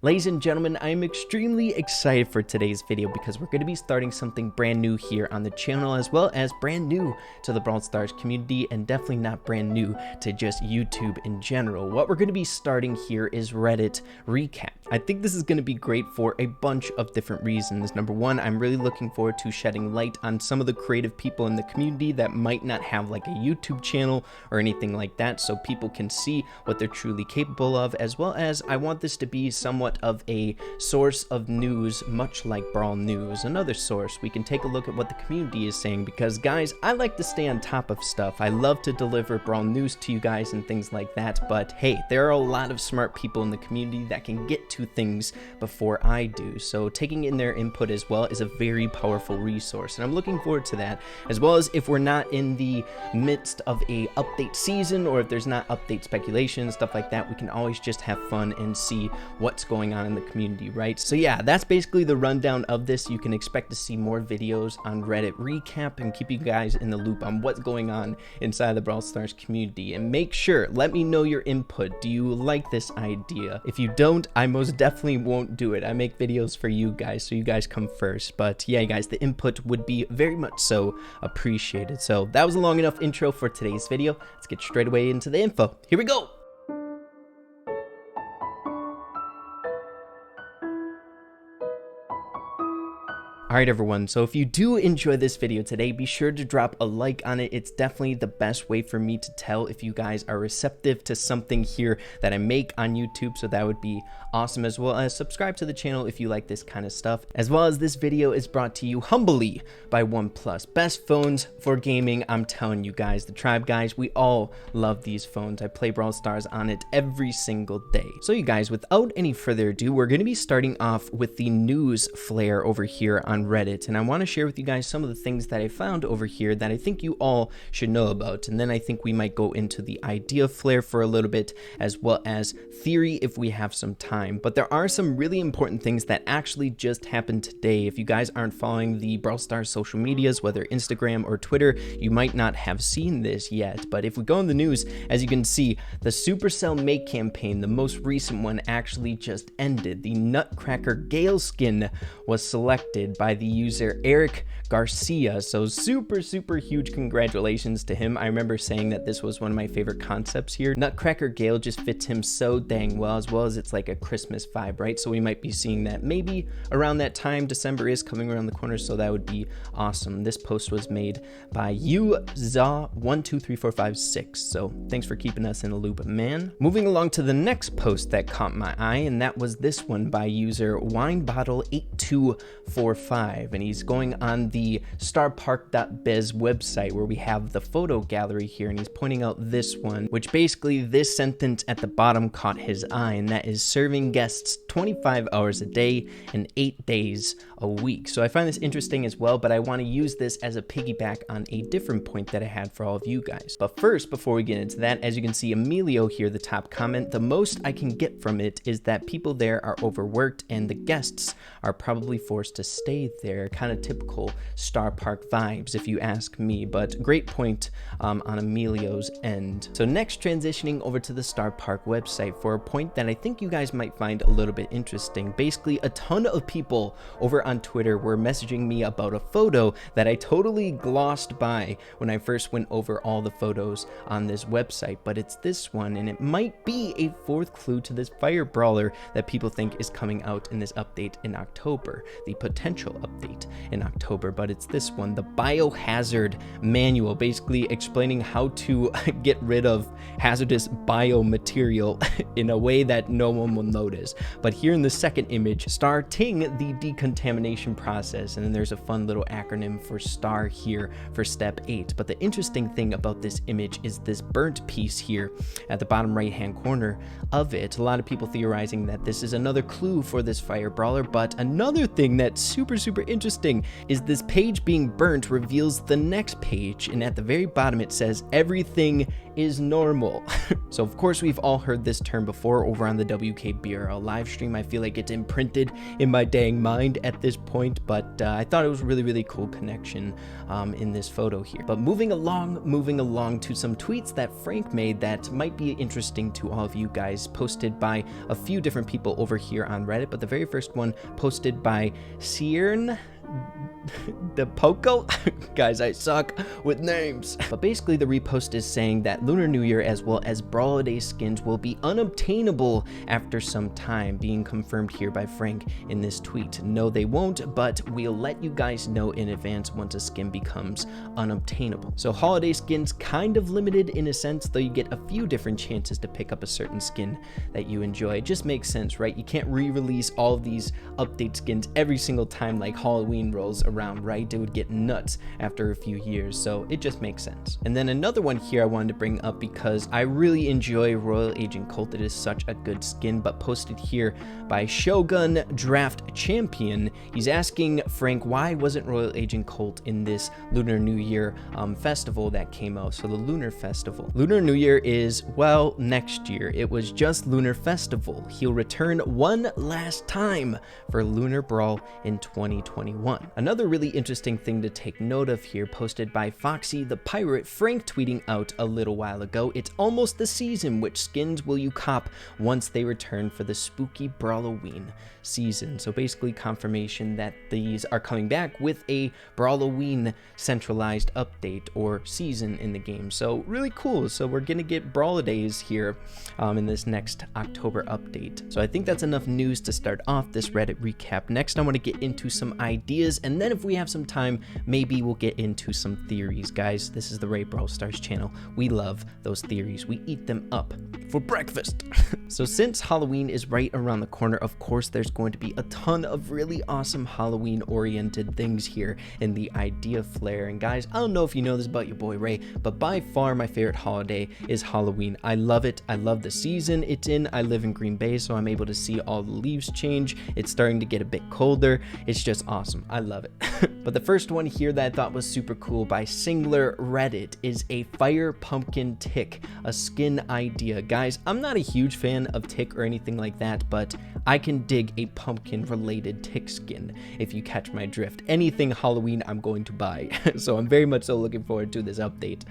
Ladies and gentlemen, I am extremely excited for today's video because we're going to be starting something brand new here on the channel, as well as brand new to the Brawl Stars community, and definitely not brand new to just YouTube in general. What we're going to be starting here is Reddit recap. I think this is going to be great for a bunch of different reasons. Number one, I'm really looking forward to shedding light on some of the creative people in the community that might not have like a YouTube channel or anything like that, so people can see what they're truly capable of, as well as I want this to be somewhat of a source of news, much like Brawl News, another source. We can take a look at what the community is saying, because guys, I like to stay on top of stuff. I love to deliver Brawl News to you guys and things like that, but hey, there are a lot of smart people in the community that can get to things before I do, so taking in their input as well is a very powerful resource, and I'm looking forward to that, as well as if we're not in the midst of a update season, or if there's not update speculation, stuff like that, we can always just have fun and see what's going on in the community, right? So yeah, that's basically the rundown of this. You can expect to see more videos on Reddit recap and keep you guys in the loop on what's going on inside the Brawl Stars community. And make sure, let me know your input. Do you like this idea? If you don't, I most definitely won't do it. I make videos for you guys, so you guys come first. But yeah, guys, the input would be very much so appreciated. So that was a long enough intro for today's video. Let's get straight away into the info. Here we go. Alright everyone, so if you do enjoy this video today, be sure to drop a like on it. It's definitely the best way for me to tell if you guys are receptive to something here that I make on YouTube, so that would be awesome, as well as subscribe to the channel if you like this kind of stuff. As well as this video is brought to you humbly by OnePlus. Best phones for gaming, I'm telling you guys. The Tribe guys, we all love these phones. I play Brawl Stars on it every single day. So you guys, without any further ado, we're going to be starting off with the news flare over here on Reddit, and I want to share with you guys some of the things that I found over here that I think you all should know about, and then I think we might go into the idea flare for a little bit, as well as theory if we have some time. But there are some really important things that actually just happened today. If you guys aren't following the Brawl Stars social medias, whether Instagram or Twitter, you might not have seen this yet, but if we go in the news, as you can see, the Supercell Make campaign, the most recent one, actually just ended. The Nutcracker Gale skin was selected by the user Eric Garcia, so super huge congratulations to him. I remember saying that this was one of my favorite concepts here. Nutcracker Gale just fits him so dang well, as well as it's like a Christmas vibe, right? So we might be seeing that maybe around that time. December is coming around the corner, so that would be awesome. This post was made by UZA123456, so thanks for keeping us in the loop, man. Moving along to the next post that caught my eye, and that was this one by user winebottle8245, and he's going on the starrpark.biz website where we have the photo gallery here, and he's pointing out this one, which basically this sentence at the bottom caught his eye, and that is serving guests 25 hours a day and 8 days a week. So I find this interesting as well, but I want to use this as a piggyback on a different point that I had for all of you guys. But first, before we get into that, as you can see Emilio here, the top comment, the most I can get from it is that people there are overworked and the guests are probably forced to stay there. Kind of typical Starr Park vibes if you ask me, but great point on Emilio's end. So next, transitioning over to the Starr Park website for a point that I think you guys might find a little bit interesting. Basically, a ton of people over on Twitter were messaging me about a photo that I totally glossed by when I first went over all the photos on this website, but it's this one, and it might be a fourth clue to this fire brawler that people think is coming out in this update in October, the potential update in October. But it's this one, the Biohazard manual, basically explaining how to get rid of hazardous biomaterial in a way that no one will notice. But here in the second image, starting the decontamination process, and then there's a fun little acronym for STAR here for step 8. But the interesting thing about this image is this burnt piece here at the bottom right hand corner of it. A lot of people theorizing that this is another clue for this fire brawler, but another thing that's super interesting is this page being burnt reveals the next page, and at the very bottom it says everything is normal. So of course we've all heard this term before over on the WKBRL live stream stream. I feel like it's imprinted in my dang mind at this point, but I thought it was really cool connection in this photo here. But moving along to some tweets that Frank made that might be interesting to all of you guys, posted by a few different people over here on Reddit. But the very first one posted by Ciern the Poco. Guys, I suck with names. But basically the repost is saying that Lunar New Year as well as Brawl-O-Day skins will be unobtainable after some time, being confirmed here by Frank in this tweet. No, they won't, but we'll let you guys know in advance once a skin becomes unobtainable. So holiday skins kind of limited in a sense, though you get a few different chances to pick up a certain skin that you enjoy. It just makes sense, right? You can't re-release all of these update skins every single time like Halloween rolls around, right? It would get nuts after a few years, so it just makes sense. And then another one here I wanted to bring up because I really enjoy Royal Agent Colt. It is such a good skin, but posted here by Shogun Draft Champion. He's asking Frank, why wasn't Royal Agent Colt in this Lunar New Year festival that came out? So the Lunar Festival. Lunar New Year is, well, next year. It was just Lunar Festival. He'll return one last time for Lunar Brawl in 2021. Another really interesting thing to take note of here, posted by Foxy the Pirate, Frank tweeting out a little while ago, it's almost the season. Which skins will you cop once they return for the spooky Brawl-O-Ween season? So basically confirmation that these are coming back with a Brawl-O-Ween centralized update or season in the game. So really cool. So we're gonna get Brawl-O-Days here in this next October update. So I think that's enough news to start off this Reddit recap. Next I want to get into some ideas, and then if we have some time, maybe we'll get into some theories. Guys, this is the Ray Brawl Stars channel. We love those theories. We eat them up for breakfast. So since Halloween is right around the corner, of course there's going to be a ton of really awesome Halloween oriented things here in the idea flare. And guys, I don't know if you know this about your boy Ray, but by far my favorite holiday is Halloween. I love it. I love the season it's in. I live in Green Bay, so I'm able to see all the leaves change. It's starting to get a bit colder. It's just awesome. I love it. But the first one here that I thought was super cool by Singler Reddit is a fire pumpkin tick, a skin idea. Guys, I'm not a huge fan of tick or anything like that, but I can dig a pumpkin related tick skin if you catch my drift. Anything Halloween I'm going to buy. So I'm very much so looking forward to this update.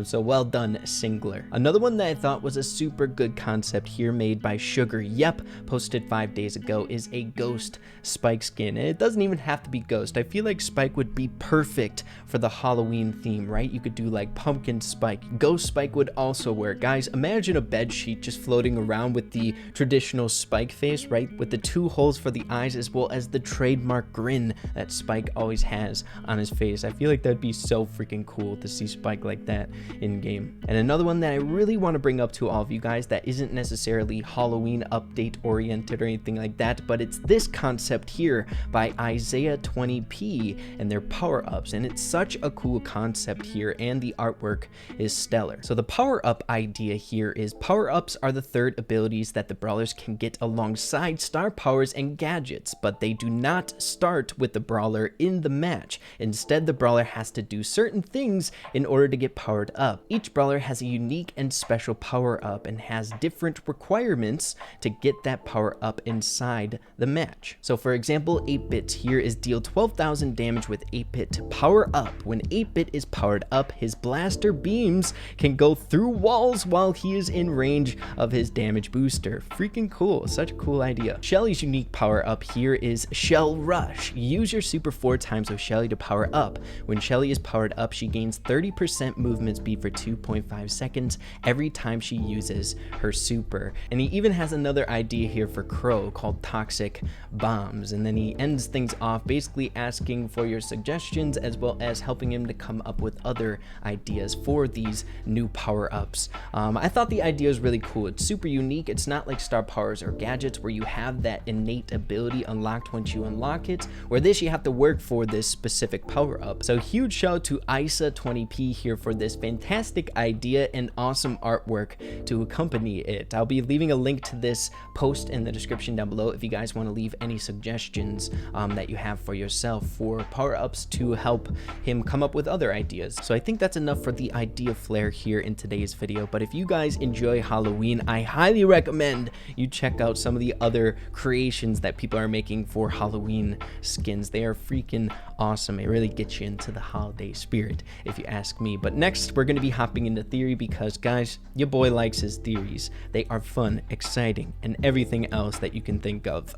So well done, Singler. Another one that I thought was a super good concept here made by Sugar Yep, posted 5 days ago, is a ghost Spike skin. And it doesn't even have to be ghost. I feel like Spike would be perfect for the Halloween theme, right? You could do like pumpkin Spike. Ghost Spike would also work. Guys, imagine a bed sheet just floating around with the traditional Spike face, right? With the two holes for the eyes as well as the trademark grin that Spike always has on his face. I feel like that'd be so freaking cool to see Spike like that in game. And another one that I really want to bring up to all of you guys that isn't necessarily Halloween update oriented or anything like that, but it's this concept here by Isaiah 20p and their power-ups. And it's such a cool concept here, and the artwork is stellar. So the power-up idea here is power-ups are the third abilities that the brawlers can get alongside star powers and gadgets, but they do not start with the brawler in the match. Instead, the brawler has to do certain things in order to get powered up. Each brawler has a unique and special power-up and has different requirements to get that power-up inside the match. So for example, 8-Bit here is deal 12,000 damage with 8-Bit to power up. When 8-Bit is powered up, his blaster beams can go through walls while he is in range of his damage booster. Freaking cool. Such a cool idea. Shelly's unique power up here is Shell Rush. Use your super 4 times with Shelly to power up. When Shelly is powered up, she gains 30% movement speed for 2.5 seconds every time she uses her super. And he even has another idea here for Crow called Toxic Bombs. And then he ends things off basically asking for your suggestions as well as helping him to come up with other ideas for these new power-ups. I thought the idea was really cool. It's super unique. It's not like star powers or gadgets where you have that innate ability unlocked once you unlock it, where this you have to work for this specific power-up. So huge shout out to Isa 20p here for this fantastic idea and awesome artwork to accompany it. I'll be leaving a link to this post in the description down below if you guys want to leave any suggestions that you have for yourself for power-ups to help him come up with other ideas. So I think that's enough for the idea flare here in today's video. But if you guys enjoy Halloween, I highly recommend you check out some of the other creations that people are making for Halloween skins. They are freaking awesome. It really gets you into the holiday spirit, if you ask me. But next, we're going to be hopping into theory because, guys, your boy likes his theories. They are fun, exciting, and everything else that you can think of.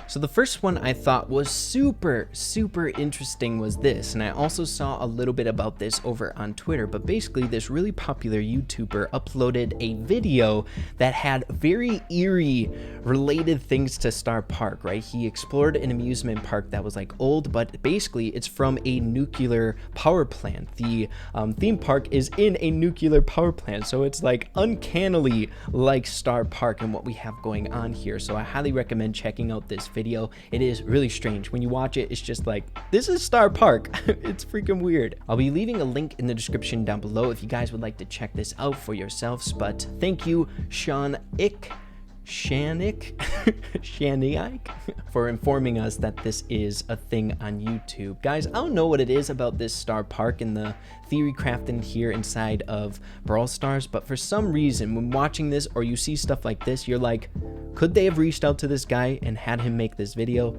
So the first one I thought was super interesting was this, and I also saw a little bit about this over on Twitter, but basically this really popular YouTuber uploaded a video that had very eerie related things to Starr Park, right? He explored an amusement park that was like old, but basically it's from a nuclear power plant. The theme park is in a nuclear power plant, so it's like uncannily like Starr Park and what we have going on here. So I highly recommend checking out this video. It is really strange. When you watch it, it's just like, this is Starr Park. It's freaking weird. I'll be leaving a link in the description down below if you guys would like to check this out for yourselves. But thank you, Shanik, for informing us that this is a thing on YouTube. Guys, I don't know what it is about this Starr Park and the theory crafting here inside of Brawl Stars, but for some reason, when watching this or you see stuff like this, you're like, could they have reached out to this guy and had him make this video?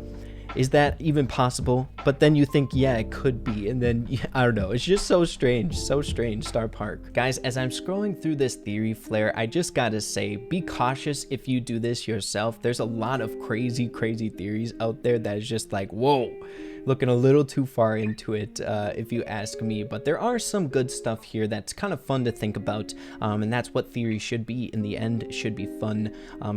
Is that even possible? But then you think, yeah, it could be. And then, I don't know. It's just so strange, Starr Park. Guys, as I'm scrolling through this theory flare, I just gotta say, be cautious if you do this yourself. There's a lot of crazy theories out there that is just like, whoa, looking a little too far into it, if you ask me. But there are some good stuff here that's kind of fun to think about, and that's what theory should be in the end. It should be fun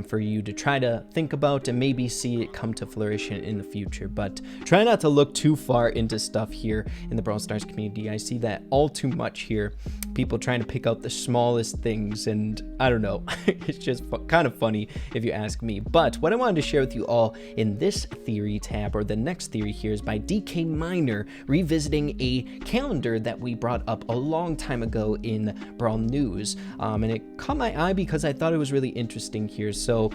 for you to try to think about and maybe see it come to fruition in the future. But try not to look too far into stuff here in the Brawl Stars community. I see that all too much here. People trying to pick out the smallest things, and I don't know. It's just kind of funny if you ask me. But what I wanted to share with you all in this theory tab, or the next theory here, is by DK Miner revisiting a calendar that we brought up a long time ago in Brawl News, and it caught my eye because I thought it was really interesting here. So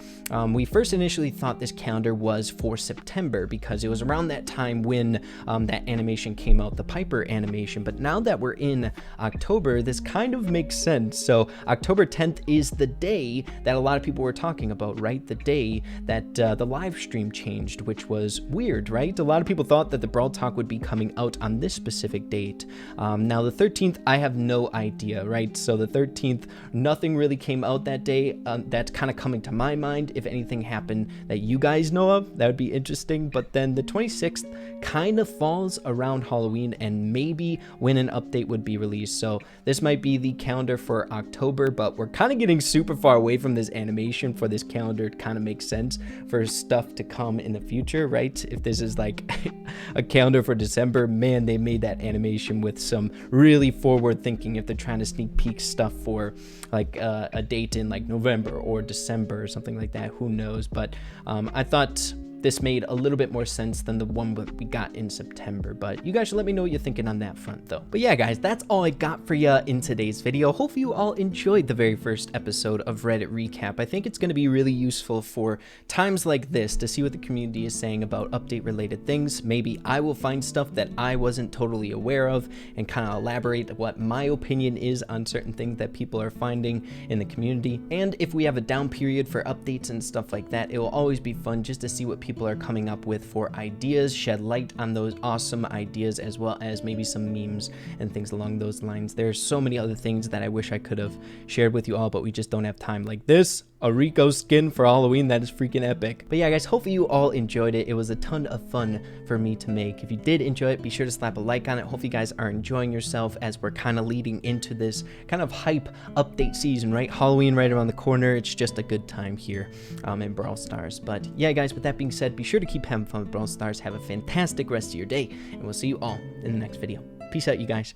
we first initially thought this calendar was for September because it was around that time when that animation came out, the Piper animation. But now that we're in October, this kind of makes sense. So October 10th is the day that a lot of people were talking about, right? The day that the live stream changed, which was weird, right? A lot of people thought that the Brawl Talk would be coming out on this specific date. Now the 13th, I have no idea, right? So the 13th, nothing really came out that day. That's kind of coming to my mind. If anything happened that you guys know of, that would be interesting. But then the 26th kind of falls around Halloween and maybe when an update would be released. So this might be the calendar for October, but we're kind of getting super far away from this animation for this calendar to kind of make sense for stuff to come in the future, right? If this is like a calendar for December, man, they made that animation with some really forward thinking if they're trying to sneak peek stuff for like a date in like November or December or something like that. Who knows? But I thought this made a little bit more sense than the one that we got in September. But you guys should let me know what you're thinking on that front though. But yeah, guys, that's all I got for you in today's video. Hopefully you all enjoyed the very first episode of Reddit Recap. I think it's going to be really useful for times like this to see what the community is saying about update related things. Maybe I will find stuff that I wasn't totally aware of and kind of elaborate what my opinion is on certain things that people are finding in the community. And if we have a down period for updates and stuff like that, it will always be fun just to see what people are coming up with for ideas, shed light on those awesome ideas, as well as maybe some memes and things along those lines. There's so many other things that I wish I could have shared with you all, but we just don't have time. Like this, a Rico skin for Halloween, that is freaking epic. But yeah, guys, hopefully you all enjoyed it. It was a ton of fun for me to make. If you did enjoy it, be sure to slap a like on it. Hopefully you guys are enjoying yourself as we're kind of leading into this kind of hype update season, right? Halloween right around the corner. It's just a good time here in Brawl Stars. But yeah, guys, with that being said, be sure to keep having fun with Brawl Stars. Have a fantastic rest of your day, and we'll see you all in the next video. Peace out, you guys.